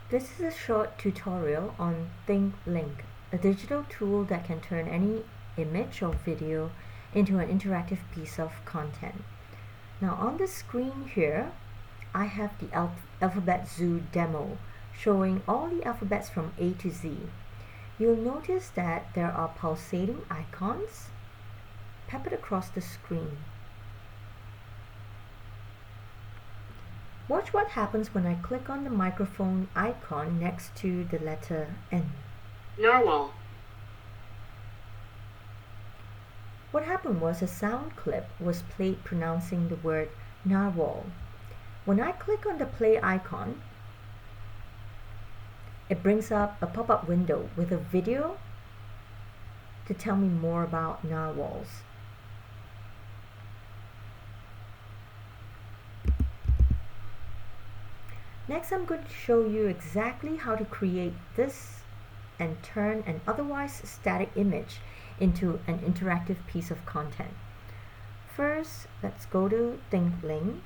This is a short tutorial on Thinglink, a digital tool that can turn any image or video into an interactive piece of content. Now on the screen here, I have the Alphabet Zoo demo showing all the alphabets from A to Z. You'll notice that there are pulsating icons peppered across the screen. Watch what happens when I click on the microphone icon next to the letter N. Narwhal. What happened was a sound clip was played pronouncing the word narwhal. When I click on the play icon, it brings up a pop-up window with a video to tell me more about narwhals. Next, I'm going to show you exactly how to create this and turn an otherwise static image into an interactive piece of content. First, let's go to Thinglink.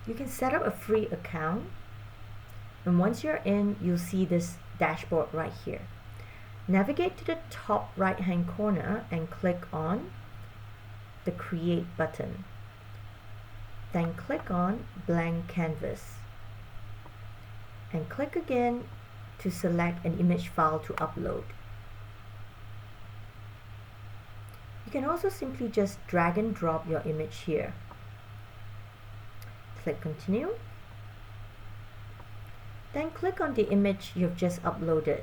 You can set up a free account, and once you're in, you'll see this dashboard right here. Navigate to the top right hand corner and click on the Create button. Then click on Blank Canvas and click again to select an image file to upload. You can also simply just drag and drop your image here. Click Continue. Then click on the image you've just uploaded.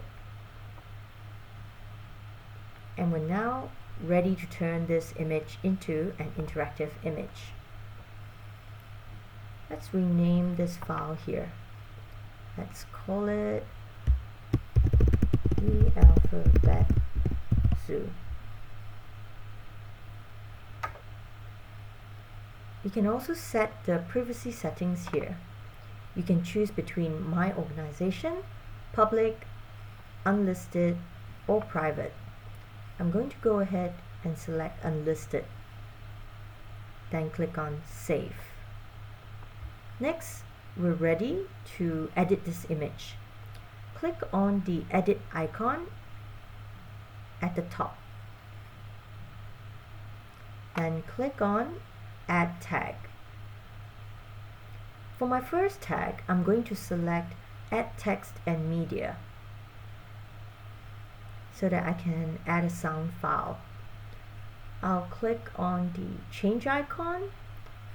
And we're now ready to turn this image into an interactive image. Let's rename this file here. Let's call it the Alphabet Zoo. You can also set the privacy settings here. You can choose between My Organization, Public, Unlisted, or Private. I'm going to go ahead and select Unlisted. Then click on Save. Next, we're ready to edit this image. Click on the Edit icon at the top. Then click on Add Tag. For my first tag, I'm going to select Add Text and Media so that I can add a sound file. I'll click on the Change Icon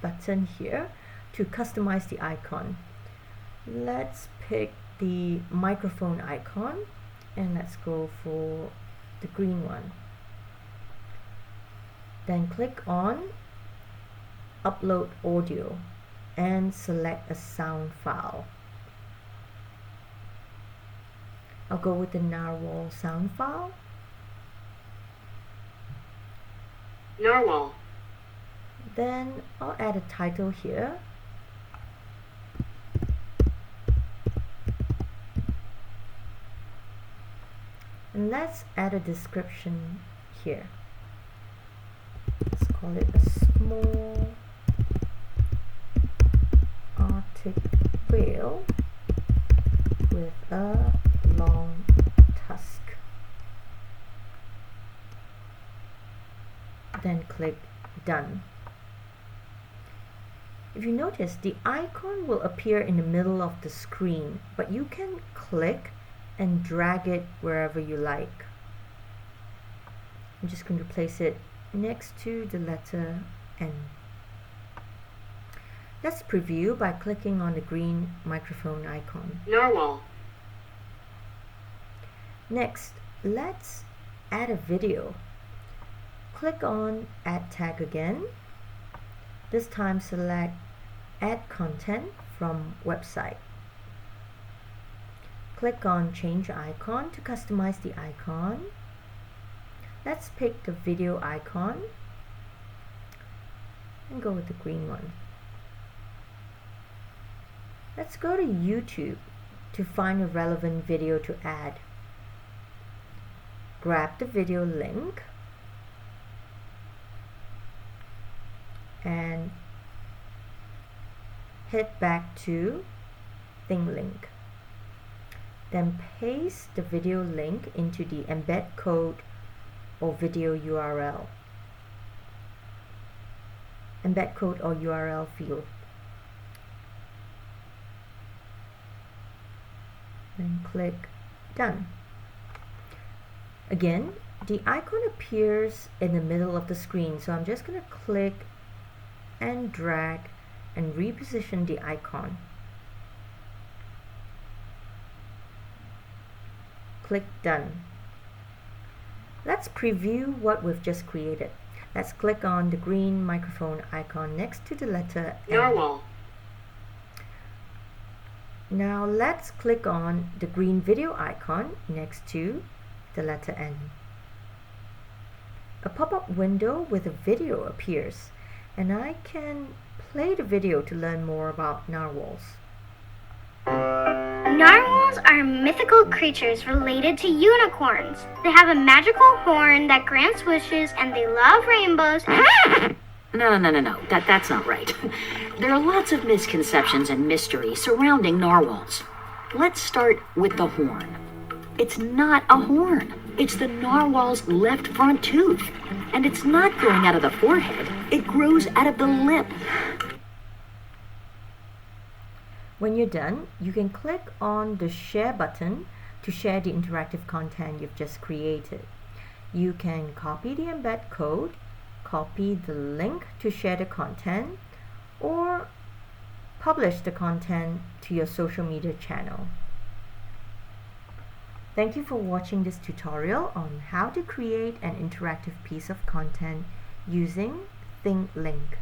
button here to customize the icon. Let's pick the microphone icon and let's go for the green one. Then click on Upload Audio and select a sound file. I'll go with the narwhal sound file. Narwhal. Then I'll add a title here. And let's add a description here. Let's call it a small Arctic whale with a long tusk. Then click Done. If you notice, the icon will appear in the middle of the screen, but you can click and drag it wherever you like. I'm just going to place it next to the letter N. Let's preview by clicking on the green microphone icon. Narwhal. Next, let's add a video. Click on Add Tag again. This time select Add Content from Website. Click on Change Icon to customize the icon. Let's pick the video icon and go with the green one. Let's go to YouTube to find a relevant video to add. Grab the video link and head back to Thinglink. Then paste the video link into the embed code or video URL. Embed code or URL field. Then click Done. Again, the icon appears in the middle of the screen, so I'm just going to click and drag and reposition the icon. Click Done. Let's preview what we've just created. Let's click on the green microphone icon next to the letter N. Narwhal. Now let's click on the green video icon next to the letter N. A pop-up window with a video appears, and I can play the video to learn more about narwhals. Narwhals are mythical creatures related to unicorns. They have a magical horn that grants wishes, and they love rainbows. No. That's not right. There are lots of misconceptions and mystery surrounding narwhals. Let's start with the horn. It's not a horn. It's the narwhal's left front tooth. And it's not growing out of the forehead. It grows out of the lip. When you're done, you can click on the share button to share the interactive content you've just created. You can copy the embed code, copy the link to share the content, or publish the content to your social media channel. Thank you for watching this tutorial on how to create an interactive piece of content using Thinglink.